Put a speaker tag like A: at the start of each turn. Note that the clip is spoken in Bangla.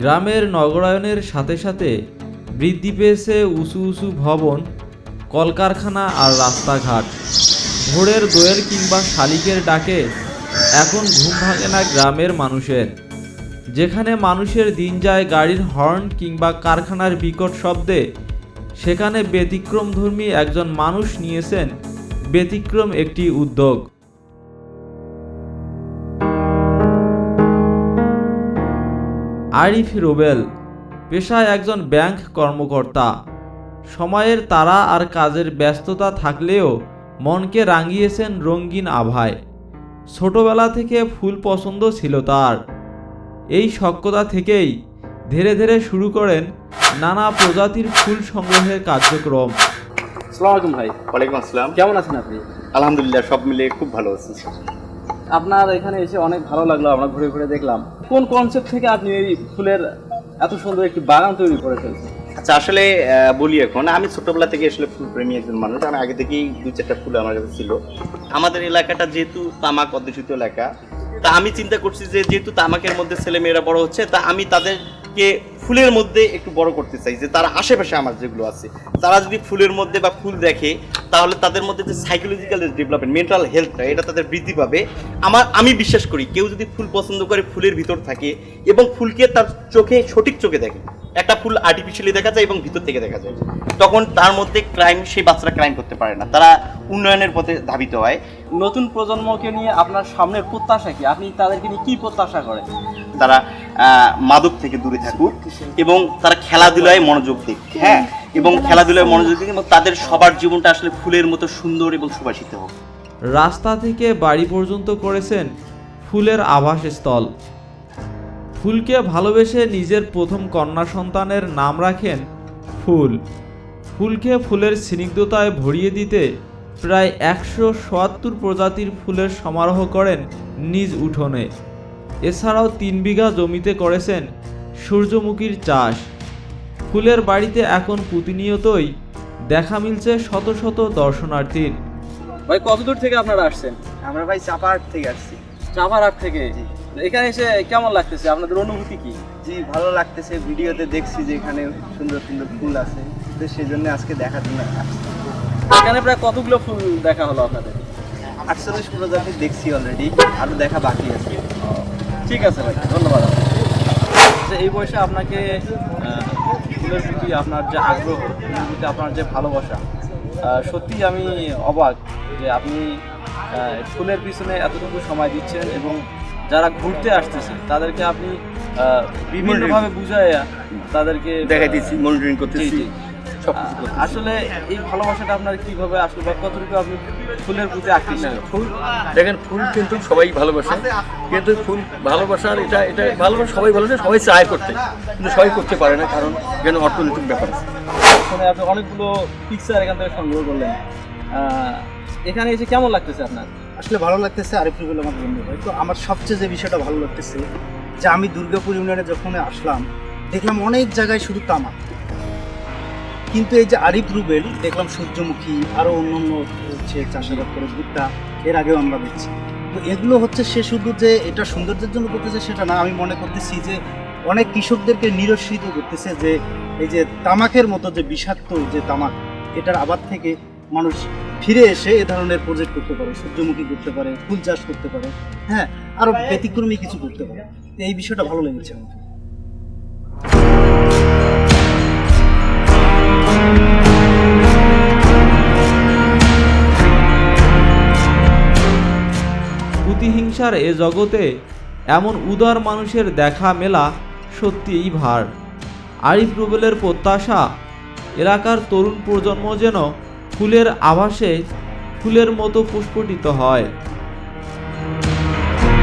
A: গ্রামের নগরায়নের সাথে সাথে বৃদ্ধি পেয়েছে উঁচু উঁচু ভবন, কলকারখানা আর রাস্তাঘাট। ভোরের দোয়েল কিংবা শালিকের ডাকে এখন ঘুম ভাঙে না গ্রামের মানুষের। যেখানে মানুষের দিন যায় গাড়ির হর্ন কিংবা কারখানার বিকট শব্দে, সেখানে ব্যতিক্রমধর্মী একজন মানুষ নিয়েছেন ব্যতিক্রম একটি উদ্যোগ। আরিফ রুবেল পেশায় একজন ব্যাংক কর্মকর্তা। সময়ের তাড়া আর কাজের ব্যস্ততা থাকলেও মনকে রাঙিয়েছেন রঙিন আভায়। ছোটবেলা থেকে ফুল পছন্দ ছিল তার। এই সক্ষতা থেকেই ধীরে ধীরে শুরু করেন নানা প্রজাতির ফুল সংগ্রহের কার্যক্রম।
B: আসসালামু আলাইকুম ভাই।
C: ওয়ালাইকুম আসসালাম।
B: কেমন আছেন আপনি?
C: আলহামদুলিল্লাহ, সব মিলে খুব ভালো আছি।
B: আপনার এখানে এসে অনেক ভালো লাগলো, আমরা ঘুরে ঘুরে দেখলাম। কোন কনসেপ্ট থেকে আপনি এই ফুলের এত সুন্দর একটি বাগান তৈরি করে ফেলছেন?
C: আচ্ছা, আসলে বলি, এখন আমি ছোটবেলা থেকে আসলে ফুল প্রেমী একজন মানুষ। আমি আগে থেকেই 2-4টা ফুল আমার কাছে ছিল। আমাদের এলাকাটা যেহেতু তামাক অধ্যুষিত এলাকা, তা আমি চিন্তা করছি যে যেহেতু তামাকের মধ্যে ছেলেমেয়েরা বড় হচ্ছে, তা আমি তাদেরকে ফুলের মধ্যে একটু বড় করতে চাই। যে তারা আশেপাশে আমার যেগুলো আছে, তারা যদি ফুলের মধ্যে বা ফুল দেখে, তাহলে তাদের মধ্যে যে সাইকোলজিক্যাল ডেভেলপমেন্ট, মেন্টাল হেলথটা, এটা তাদের বৃদ্ধি পাবে। আমি বিশ্বাস করি কেউ যদি ফুল পছন্দ করে, ফুলের ভিতর থাকে এবং ফুলকে তার চোখে সঠিক চোখে দেখে, একটা ফুল আর্টিফিশিয়ালি দেখা যায় এবং ভিতর থেকে দেখা যায়, তখন তার মধ্যে সেই বাচ্চারা ক্রাইম করতে পারে না, তারা উন্নয়নের পথে ধাবিত হয়।
B: নতুন প্রজন্মকে নিয়ে আপনার সামনের প্রত্যাশা কি? আপনি তাদেরকে নিয়ে কি প্রত্যাশা করেন?
C: তারা মাদক থেকে দূরে থাকুক এবং তারা খেলাধুলায় মনোযোগ দিক। হ্যাঁ, এবং খেলাধুলায় মনোযোগ দিক এবং তাদের সবার জীবনটা আসলে ফুলের মতো সুন্দর এবং সুবাসিত হোক।
A: রাস্তা থেকে বাড়ি পর্যন্ত করেছেন ফুলের আবাসস্থল। ফুলকে ভালোবেসে নিজের প্রথম কন্যা সন্তানের নাম রাখেন ফুল। ফুলকে ফুলের স্নিগ্ধতায় ভরিয়ে দিতে প্রায় 177 প্রজাতির ফুলের সমারোহ করেন নিজ উঠোনে। এছাড়াও 3 বিঘা জমিতে করেছেন সূর্যমুখীর চাষ। ফুলের বাড়িতে এখন প্রতিনিয়তই দেখা মিলছে শত শত দর্শনার্থীর।
B: ভাই, কত দূর থেকে আপনারা আসছেন?
D: আমরা ভাই চাপাহাট থেকে আসছি।
B: চাপারহাট থেকে? এখানে এসে কেমন লাগতেছে? আপনাদের অনুভূতি কি?
D: জি, ভালো লাগতেছে। ভিডিওতে দেখছি যে এখানে সুন্দর সুন্দর ফুল আছে, তো সেই জন্য আজকে দেখার জন্য আসছি।
B: এখানে প্রায় কতগুলো ফুল দেখা হলো আপনাদের?
D: 48 প্রজাতি দেখছি অলরেডি, আরো দেখা বাকি আছে।
B: ঠিক আছে ভাই, ধন্যবাদ। এই বয়সে আপনাকে ফুলের প্রতি আপনার যে আগ্রহ, ফুলের প্রতি আপনার যে ভালোবাসা, সত্যি আমি অবাক যে আপনি ফুলের পিছনে এতটুকু সময় দিচ্ছেন এবং যারা ঘুরতে আসতেছে তাদেরকে আপনি বিভিন্নভাবে বুঝাইয়া তাদেরকে
C: দেখাই দিচ্ছি, মনিটরিং করতেছি।
B: আসলে এই ভালোবাসাটা আপনার কিভাবে আসলে বা কতটুকু আপনি ফুলের প্রতি আকৃষ্ট?
E: ফুল দেখেন, ফুল কিন্তু সবাই ভালোবাসে, কিন্তু ফুল ভালোবাসার এটা ভালোবাসা, সবাই ভালোবাসে, সবাই চায় করতে, কিন্তু সবাই করতে পারে না, কারণ যেন অর্থনৈতিক ব্যাপার আছে।
B: মানে আপনি অনেকগুলো পিকচার এখান থেকে সংগ্রহ করলেন, এখানে এসে কেমন লাগতেছে আপনার?
D: আসলে ভালো লাগতেছে। আরিফ রুবেল আমার বন্ধু হয়। তো আমার সবচেয়ে যে বিষয়টা ভালো লাগতেছে যে আমি দুর্গাপুর ইউনিয়নে যখন আসলাম, দেখলাম অনেক জায়গায় শুধু তামাক, কিন্তু এই যে আরিফ রুবেল দেখলাম সূর্যমুখী, আরও অন্যান্য হচ্ছে চাষাবাদ করে ভুট্টা, এর আগেও আমরা দেখছি। তো এগুলো হচ্ছে সে শুধু যে এটা সৌন্দর্যের জন্য করতেছে সেটা না, আমি মনে করতেছি যে অনেক কৃষকদেরকে নিরস্বীত করতেছে যে এই যে তামাকের মতো যে বিষাক্ত যে তামাক, এটার আবাদ থেকে মানুষ ফিরে এসে এ ধরনের প্রজেক্ট করতে পারে, সূর্যমুখী করতে পারে, ফুল চাষ করতে পারে, হ্যাঁ, আরও ব্যতিক্রমী কিছু করতে পারে। এই বিষয়টা ভালো লেগেছে আমার।
A: প্রতিহিংসার এ জগতে এমন উদার মানুষের দেখা মেলা সত্যিই ভার। আরিফ রুবেলের প্রত্যাশা, এলাকার তরুণ প্রজন্ম যেন ফুলের আভাসে ফুলের মতো প্রস্ফুটিত হয়।